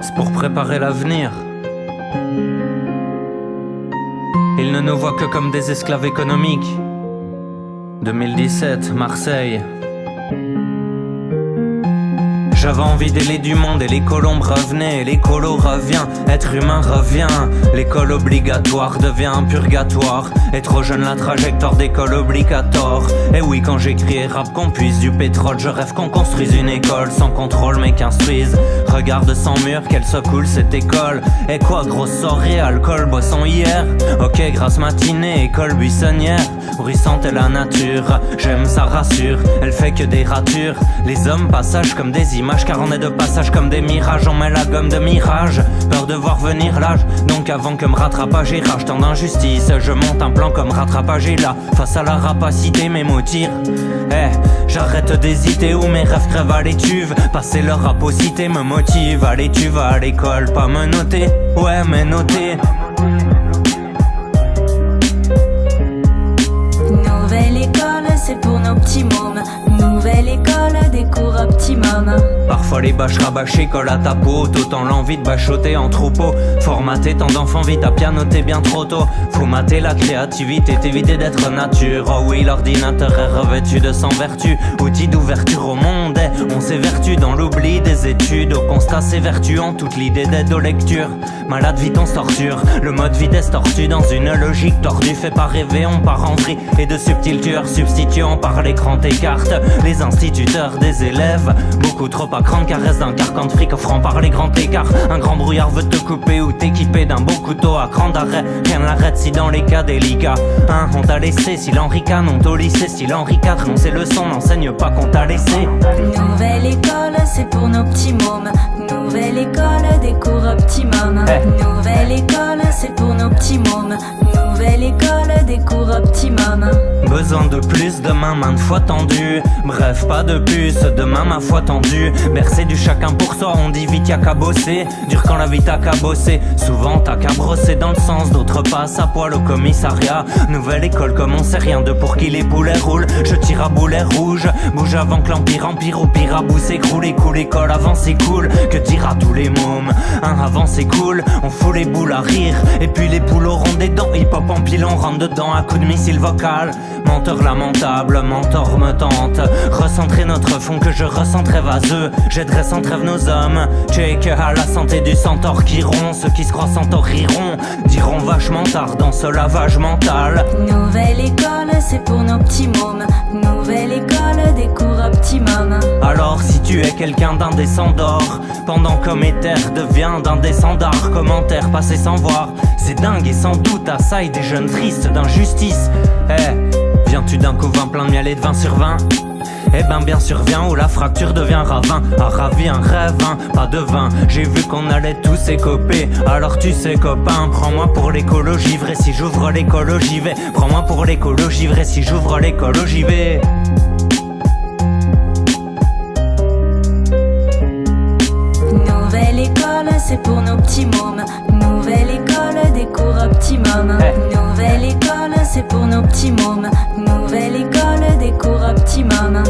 c'est pour préparer l'avenir. Ils ne nous voient que comme des esclaves économiques. 2017, Marseille. J'avais envie d'aider du monde et les colombes revenaient, et l'écolo revient, être humain revient. L'école obligatoire devient un purgatoire, et trop jeune la trajectoire d'école obligatoire. Et oui, quand j'écris rap qu'on puise du pétrole, je rêve qu'on construise une école sans contrôle mais qu'instruise. Regarde sans mur, qu'elle soit cool cette école. Et quoi, grosse soirée, alcool, boisson hier. Ok, grasse matinée, école buissonnière. Bruissante est la nature, j'aime ça rassure. Elle fait que des ratures, les hommes passagent comme des images. Car on est de passage comme des mirages, on met la gomme de mirage. Peur de voir venir l'âge, donc avant que me rattrapage et rage tant d'injustice, je monte un plan comme rattrapage et là, face à la rapacité mes mots tirent. J'arrête d'hésiter où mes rêves crèvent à l'étuve. Passer leur raposité me motive. Allez tu vas à l'école, pas me noter. Ouais mais noter. Nouvelle école, c'est pour nos petits mômes. Nouvelle école, des cours optimum. Parfois les bâches rabâchées collent à ta peau. Autant l'envie de bachoter en troupeau. Formater tant d'enfants vite à pianoter bien trop tôt. Faut mater la créativité, t'éviter d'être nature. Oh oui, l'ordinateur est revêtu de 100 vertus. Outil d'ouverture au monde, on s'évertue dans l'oubli des études. Au constat s'évertue en toute l'idée d'aide aux lectures. Malade vite on se torture, le mode vitesse tortue. Dans une logique tordue, fait pas rêver, on part en vrille. Et de subtils tueurs substituant par l'écran t'écarte les instituteurs des élèves. Beaucoup trop à grande caresse d'un carcan de fric offrant par les grands écarts. Un grand brouillard veut te couper ou t'équiper d'un beau couteau à cran d'arrêt. Rien ne l'arrête si dans les cas délicats on t'a laissé, si l'Henri Canne on au lycée, si Henri IV non ces leçons n'enseigne pas qu'on t'a laissé. Nouvelle école, c'est pour nos petits mômes. Nouvelle école, des cours optimum. Nouvelle école, c'est pour nos petits mômes. Nouvelle école, des cours optimum. Besoin de plus, demain maintes fois tendu. Bref, pas de puce, demain ma foi tendue. Bercé du chacun pour soi, on dit vite y'a qu'à bosser. Dur quand la vie t'a qu'à bosser. Souvent t'as qu'à brosser dans le sens, d'autres passent à poil au commissariat. Nouvelle école comme on sait rien de pour qui les poulets roulent. Je tire à boulet rouge, bouge avant que l'empire empire. Au pire à bout s'écroule, écoule l'école avant c'est cool. Que dire à tous les mômes, avant c'est cool. On fout les boules à rire, et puis les poules auront des dents. Hip hop en pile, on rentre dedans à coups de missile vocal. Menteur lamentable, mentor me tente. Recentrer notre fond que je recentrais vaseux. J'aiderai sans trêve nos hommes. Check à la santé du centaure qui rompt. Ceux qui se croient centaures riront. Diront vachement tard dans ce lavage mental. Nouvelle école, c'est pour nos petits mômes. Nouvelle école, des cours optimum. Alors si tu es quelqu'un d'indécent d'or, pendant Cométer devient d'indécent d'art. Commentaire passé sans voir, c'est dingue et sans doute à ça et des jeunes tristes d'injustice. Viens-tu d'un couvain plein de miel et de 20 sur 20? Eh ben bien sûr viens où la fracture devient ravin. A ravi un rêve, pas de vin. J'ai vu qu'on allait tous écoper. Alors tu sais copain, prends-moi pour l'écologie vrai. Si j'ouvre l'écolo j'y vais. Prends-moi pour l'écologie vrai. Si j'ouvre l'écolo j'y vais. Nouvelle école, c'est pour nos petits mômes. Nouvelle école, des cours optimum. Nouvelle école, c'est pour nos petits mômes. Nouvelle école, des cours optimum.